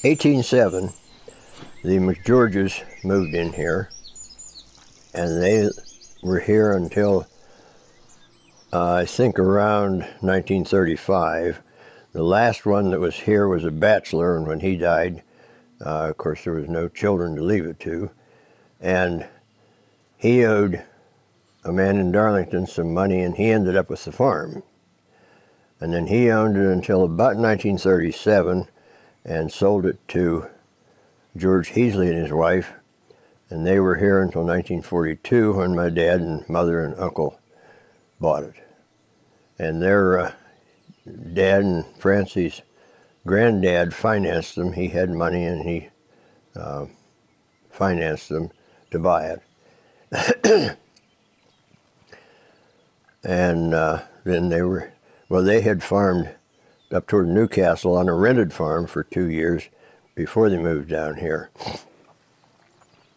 1807, the McGeorges moved in here, and they were here until I think around 1935. The last one that was here was a bachelor, and when he died, of course, there was no children to leave it to, and he owed a man in Darlington some money, and he ended up with the farm. And then he owned it until about 1937 and sold it to George Heasley and his wife, and they were here until 1942 when my dad and mother and uncle bought it. And their dad and Francie's granddad financed them. He had money and he financed them to buy it. And then they had farmed up toward Newcastle on a rented farm for 2 years before they moved down here.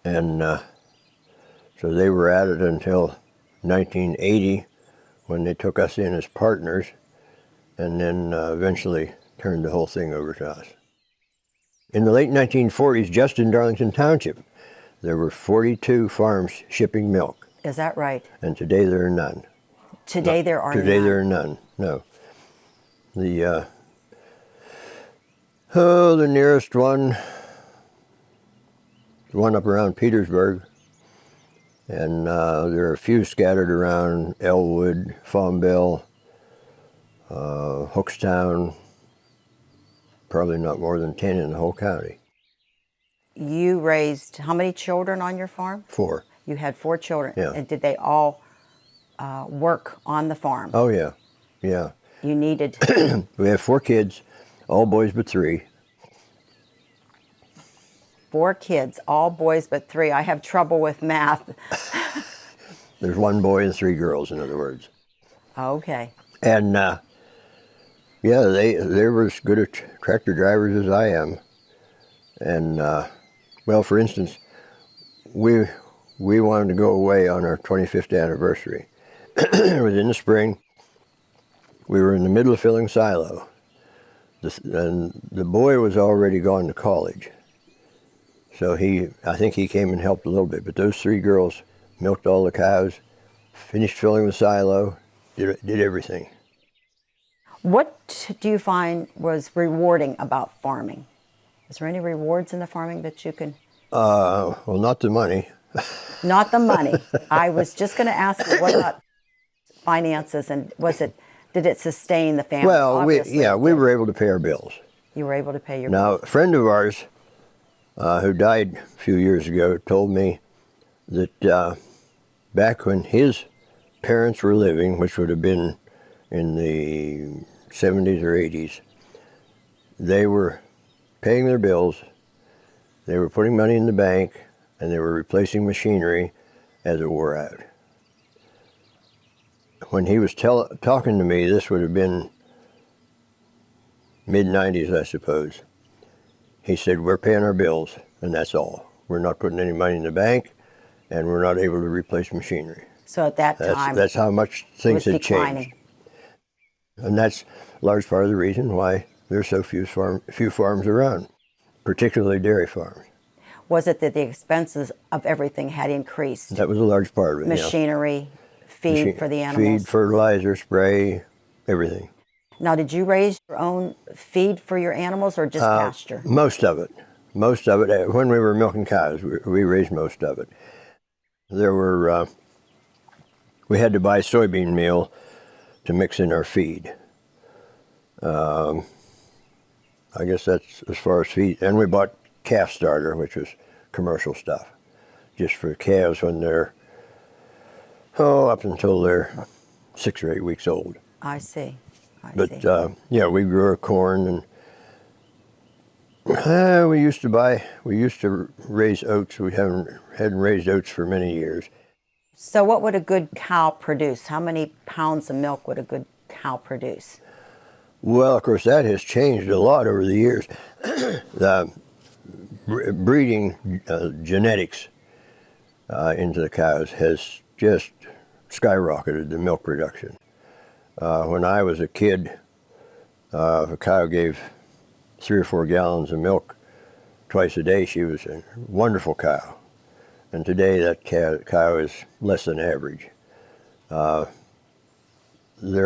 And so they were at it until 1980 when they took us in as partners, and then eventually turned the whole thing over to us. In the late 1940s, just in Darlington Township, there were 42 farms shipping milk. Is that right? And today there are none. Today there are Today none. there are none, no. The nearest one, the one up around Petersburg, and there are a few scattered around Elwood, Fawnville, Hookstown, probably not more than 10 in the whole county. You raised how many children on your farm? 4. You had 4 children. Yeah. And did they all work on the farm? Oh, yeah, yeah. You needed... We have 4 kids, all boys but 3. 4 kids, all boys but 3. I have trouble with math. There's 1 boy and 3 girls, in other words. Okay. And yeah, they were as good at tractor drivers as I am. And well, for instance, we wanted to go away on our 25th anniversary. It was in the spring. We were in the middle of filling silo. And the boy was already gone to college. So I think he came and helped a little bit, but those 3 girls milked all the cows, finished filling the silo, did everything. What do you find was rewarding about farming? Is there any rewards in the farming that you can... Well, not the money. Not the money. I was just going to ask you, what about finances, and did it sustain the family? Well, we were able to pay our bills. You were able to pay your bills. Now, a friend of ours who died a few years ago told me that back when his parents were living, which would have been in the 70s or 80s, they were paying their bills, they were putting money in the bank, and they were replacing machinery as it wore out. When he was talking to me, this would have been mid-90s, I suppose. He said, we're paying our bills, and that's all. We're not putting any money in the bank, and we're not able to replace machinery. So at that time, that's how much things had declining. changed. And that's a large part of the reason why there's so few farms around, particularly dairy farms. Was it that the expenses of everything had increased? That was a large part of it. Machinery, feed for the animals? Feed, fertilizer, spray, everything. Now, did you raise your own feed for your animals or just pasture? Most of it. Most of it. When we were milking cows, we raised most of it. There were, we had to buy soybean meal to mix in our feed. I guess that's as far as feed. And we bought calf starter, which was commercial stuff, just for calves when they're, up until they're 6 or 8 weeks old. I see. But yeah, we grew our corn, and we used to raise oats. We hadn't raised oats for many years. So what would a good cow produce? How many pounds of milk would a good cow produce? Well, of course, that has changed a lot over the years. The breeding genetics into the cows has just skyrocketed the milk production. When I was a kid, if a cow gave 3 or 4 gallons of milk twice a day. She was a wonderful cow. And today that cow is less than average. There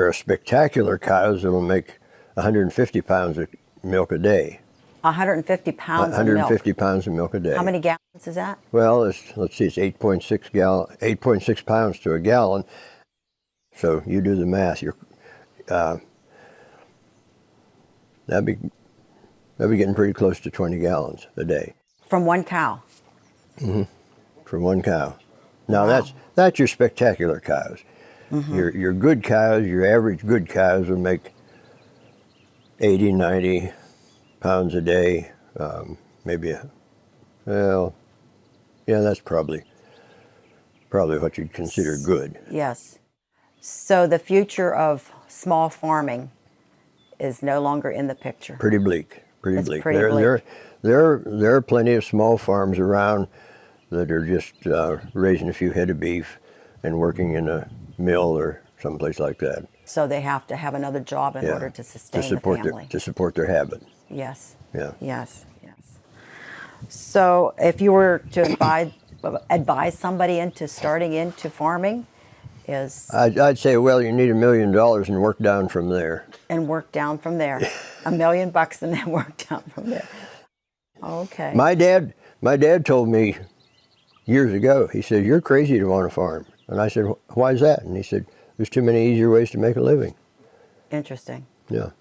are spectacular cows that will make 150 pounds of milk a day. 150 pounds of milk. 150 pounds of milk a day. How many gallons is that? Well, let's see, it's 8.6 pounds to a gallon. So you do the math. That'd be getting pretty close to 20 gallons a day. From one cow? Mm-hmm. From one cow. Now Wow. that's your spectacular cows. Mm-hmm. Your good cows, your average good cows will make 80, 90 pounds a day. That's probably what you'd consider good. Yes. So the future of small farming is no longer in the picture. Pretty bleak. It's Bleak. pretty bleak. There are plenty of small farms around that are just raising a few head of beef and working in a mill or someplace like that. So they have to have another job in order to sustain the family. To support their habit. Yes. Yeah. Yes. So if you were to advise somebody into starting into farming, I'd say, well, you need $1 million and work down from there. And work down from there. $1 million and then work down from there. Okay. My dad told me years ago, he said, "You're crazy to want to farm." And I said, "Why is that?" And he said, "There's too many easier ways to make a living." Interesting. Yeah.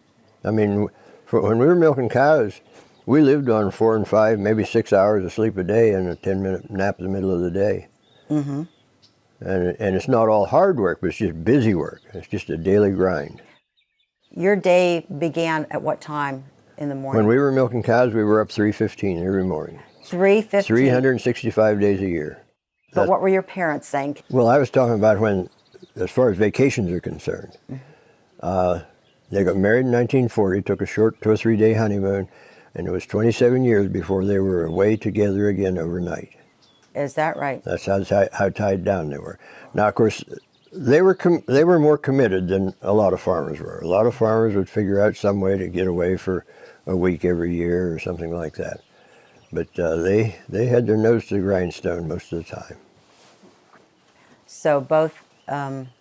I mean, when we were milking cows, we lived on 4 and 5, maybe 6 hours of sleep a day and a 10-minute nap in the middle of the day. Mm-hmm. And it's not all hard work, but it's just busy work. It's just a daily grind. Your day began at what time in the morning? When we were milking cows, we were up 3:15 every morning. 3:15? 365 days a year. But what were your parents saying? Well, I was talking about when, as far as vacations are concerned. They got married in 1940, took a short 2 or 3 day honeymoon, and it was 27 years before they were away together again overnight. Is that right? That's how tied down they were. Now, of course, they were more committed than a lot of farmers were. A lot of farmers would figure out some way to get away for a week every year or something like that. But they had their nose to the grindstone most of the time. So both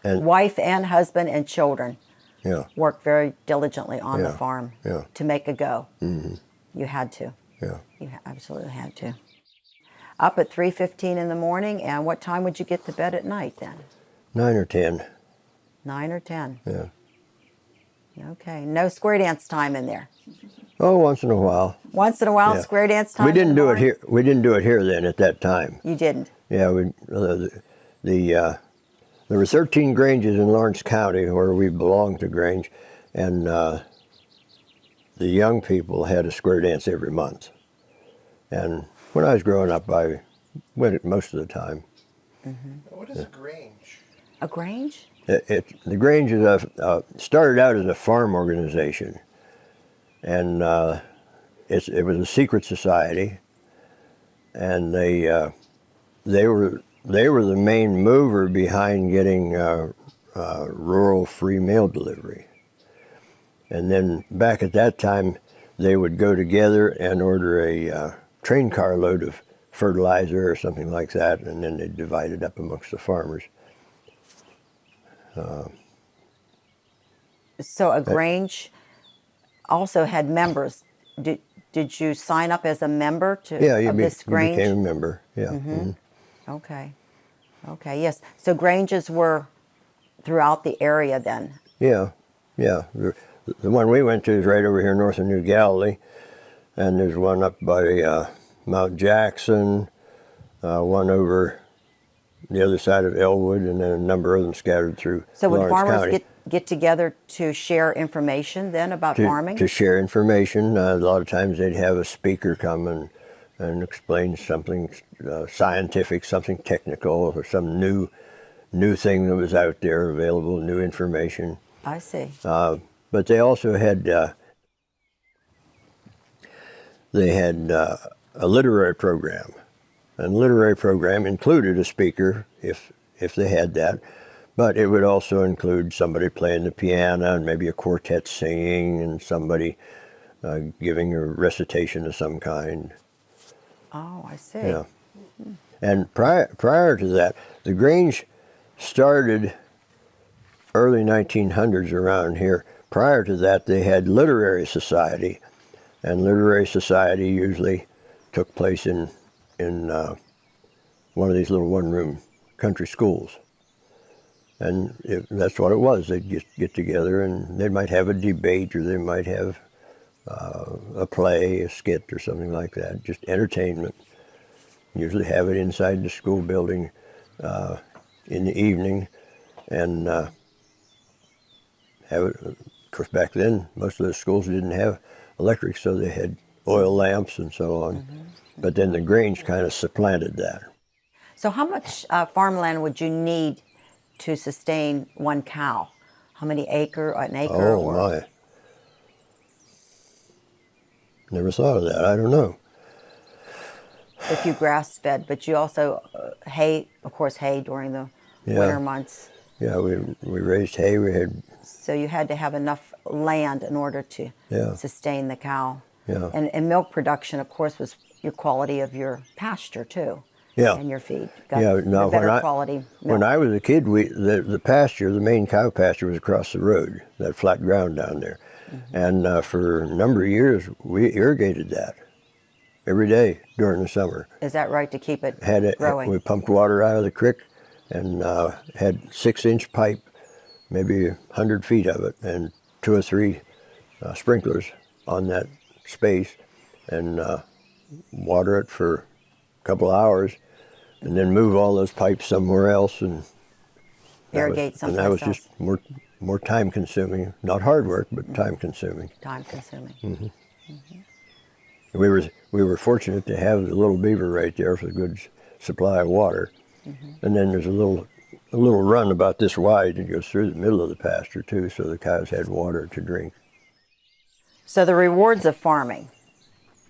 wife and husband and children worked very diligently on the farm to make a go. Mm-hmm. You had to. Yeah. You absolutely had to. Up at 3:15 in the morning, and what time would you get to bed at night then? 9 or 10. 9 or 10. Yeah. Okay. No square dance time in there. Oh, once in a while. Once in a while, square dance time. We didn't do it here. We didn't do it here then at that time. You didn't. Yeah. There were 13 granges in Lawrence County where we belonged to Grange, and the young people had a square dance every month. And when I was growing up, I went it most of the time. Mm-hmm. What is a grange? A grange? The Grange started out as a farm organization, and it was a secret society, and they were the main mover behind getting rural free mail delivery. And then back at that time, they would go together and order a train car load of fertilizer or something like that, and then they'd divide it up amongst the farmers. So a grange also had members. Did you sign up as a member of this grange? Yeah, you became a member. Yeah. Mm-hmm. Mm-hmm. Okay. Yes. So granges were throughout the area then. Yeah. The one we went to is right over here north of New Galilee, and there's one up by Mount Jackson, one over the other side of Elwood, and then a number of them scattered through So would Lawrence farmers County. get together to share information then about farming? To share information. A lot of times they'd have a speaker come and explain something scientific, something technical, or some new thing that was out there available, new information. I see. But they also had a literary program. And the literary program included a speaker, if they had that, but it would also include somebody playing the piano and maybe a quartet singing and somebody giving a recitation of some kind. Oh, I see. Yeah. And prior to that, the Grange started early 1900s around here. Prior to that, they had literary society, and literary society usually took place in one of these little one-room country schools. And that's what it was. They'd get together, and they might have a debate, or they might have a play, a skit, or something like that, just entertainment. Usually have it inside the school building in the evening, and have it. Of course, back then, most of the schools didn't have electric, so they had oil lamps and so on. Mm-hmm. But then the Grange kind of supplanted that. So how much farmland would you need to sustain one cow? How many an acre? Oh, my. Never thought of that. I don't know. If you grass fed, but you also hay, of course, hay during the winter months. Yeah, we raised hay. We had. So you had to have enough land in order to sustain the cow. Yeah. And milk production, of course, was your quality of your pasture too. Yeah. And your feed. No, better quality milk. When I was a kid, the pasture, the main cow pasture, was across the road, that flat ground down there. Mm-hmm. And for a number of years, we irrigated that every day during the summer. Is that right, to keep it growing? We pumped water out of the creek and had 6-inch pipe, maybe 100 feet of it, and 2 or 3 sprinklers on that space, and water it for a couple of hours, and then move all those pipes somewhere else and irrigate someplace else. And that was just more time consuming. Not hard work, but time consuming. Time consuming. Mm-hmm. Mm-hmm. We were fortunate to have the little beaver right there for a good supply of water. Mm-hmm. And then there's a little run about this wide that goes through the middle of the pasture too, so the cows had water to drink. So the rewards of farming.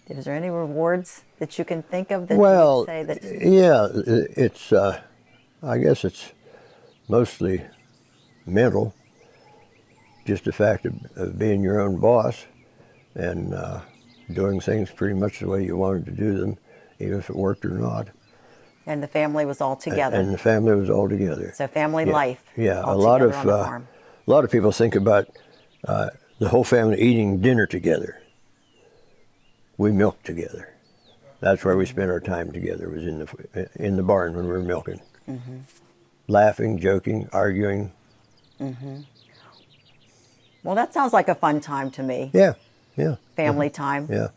Is there any rewards that you can think of that you would say that? Yeah, it's I guess it's mostly mental. Just the fact of being your own boss and doing things pretty much the way you wanted to do them, even if it worked or not. And the family was all together. And the family was all together. So family life. Yeah, a lot of people think about the whole family eating dinner together. We milked together. That's where we spent our time together. Was in the barn when we were milking, mm-hmm. Laughing, joking, arguing. Mm-hmm. Well, that sounds like a fun time to me. Yeah. Family time. Yeah.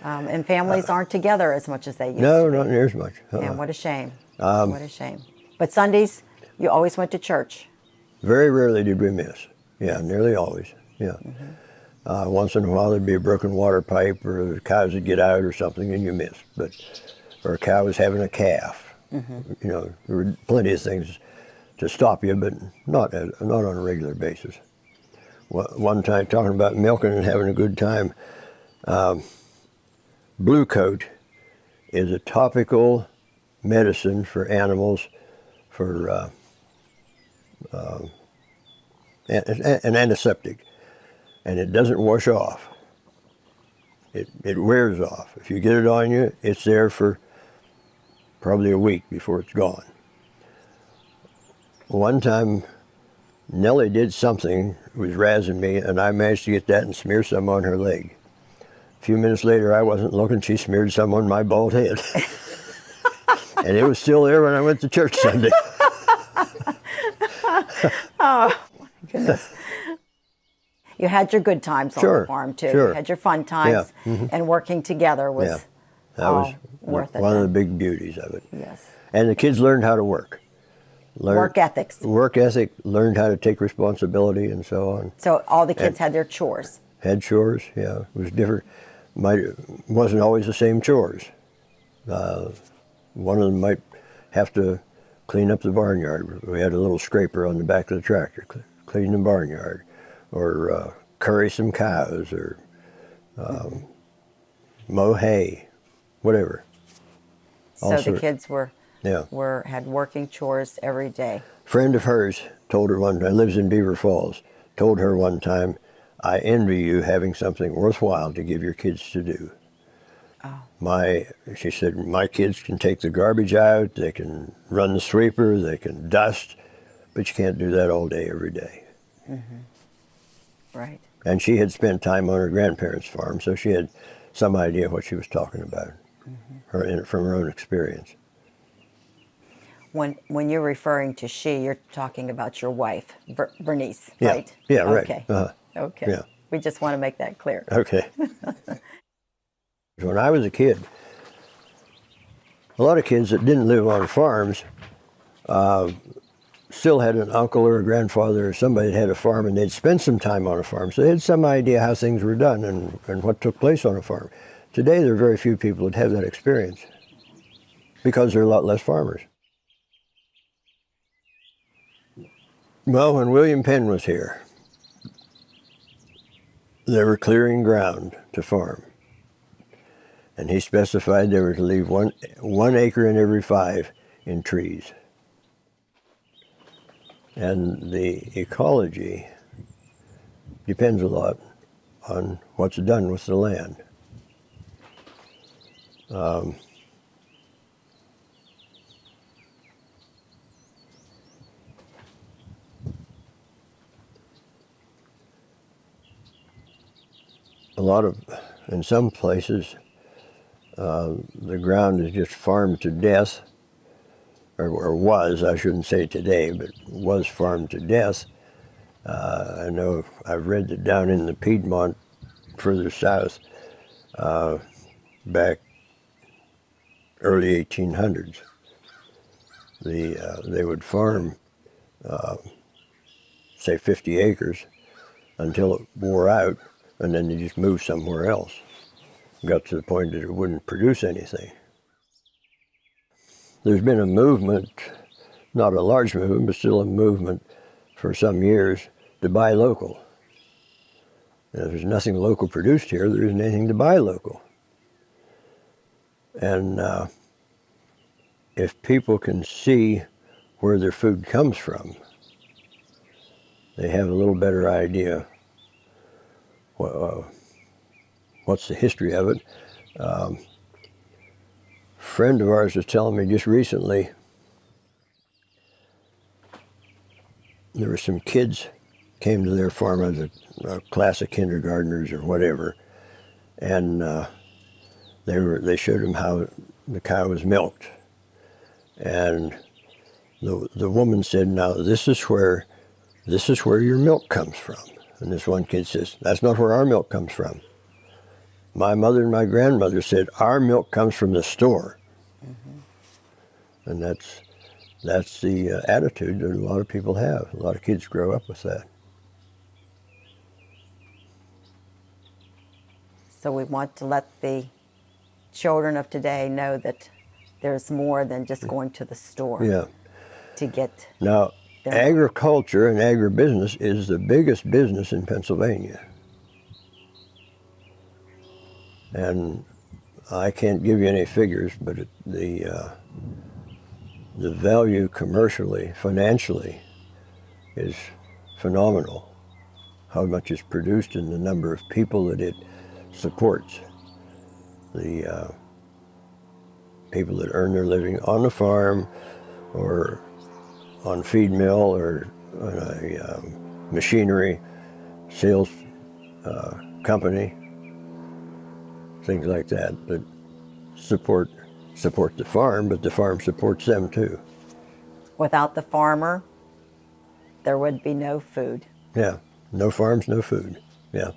And families aren't together as much as they used to be. No, not near as much. And what a shame. What a shame. But Sundays, you always went to church. Very rarely did we miss. Yeah, nearly always. Yeah. Mm-hmm. Once in a while there'd be a broken water pipe, or the cows would get out or something and you missed. Or a cow was having a calf. Mm-hmm. You know, there were plenty of things to stop you, but not on a regular basis. One time, talking about milking and having a good time, Blue Coat is a topical medicine for animals, for an antiseptic, and it doesn't wash off. It wears off. If you get it on you, it's there for probably a week before it's gone. One time, Nellie did something, was razzing me, and I managed to get that and smear some on her leg. A few minutes later, I wasn't looking, she smeared some on my bald head. And it was still there when I went to church Sunday. Oh, my goodness. You had your good times on the farm, too. Sure. You had your fun times, and working together was that was worth it. One of the big beauties of it. Yes. And the kids learned how to work. Work ethics. Work ethic, learned how to take responsibility and so on. So all the kids had their chores. Had chores, yeah. It was different. Wasn't always the same chores. One of them might have to clean up the barnyard. We had a little scraper on the back of the tractor, clean the barnyard, or curry some cows, or mow hay, whatever. So the kids had working chores every day. A friend of hers told her one time, lives in Beaver Falls, told her one time, I envy you having something worthwhile to give your kids to do. She said, my kids can take the garbage out, they can run the sweeper, they can dust, but you can't do that all day, every day. Right. And she had spent time on her grandparents' farm, so she had some idea what she was talking about from her own experience. When you're referring to she, you're talking about your wife, Bernice, Yeah. right? Yeah, right. Okay. Okay. Yeah. We just want to make that clear. Okay. When I was a kid, a lot of kids that didn't live on farms still had an uncle or a grandfather or somebody that had a farm, and they'd spend some time on a farm. So they had some idea how things were done and what took place on a farm. Today, there are very few people that have that experience because there are a lot less farmers. Well, when William Penn was here, they were clearing ground to farm. And he specified they were to leave one acre in every 5 in trees. And the ecology depends a lot on what's done with the land. In some places, the ground is just farmed to death, or was, I shouldn't say today, but was farmed to death. I know I've read that down in the Piedmont, further south, back early 1800s, they would farm, say 50 acres until it wore out, and then they just moved somewhere else. Got to the point that it wouldn't produce anything. There's been a movement, not a large movement, but still a movement for some years to buy local. And if there's nothing local produced here, there isn't anything to buy local. And if people can see where their food comes from, they have a little better idea what's the history of it. A friend of ours was telling me just recently there were some kids came to their farm as a class of kindergartners or whatever, and they showed them how the cow was milked, and the woman said, "Now this is where your milk comes from." And this one kid says, "That's not where our milk comes from. My mother and my grandmother said our milk comes from the store." And that's the attitude that a lot of people have. A lot of kids grow up with that. So we want to let the children of today know that there's more than just going to the store. Yeah. To get now, agriculture and agribusiness is the biggest business in Pennsylvania. And I can't give you any figures, but the value commercially, financially, is phenomenal. How much is produced and the number of people that it supports. The people that earn their living on the farm or on feed mill or on a machinery sales company, things like that support the farm, but the farm supports them too. Without the farmer, there would be no food. Yeah, no farms, no food. Yeah.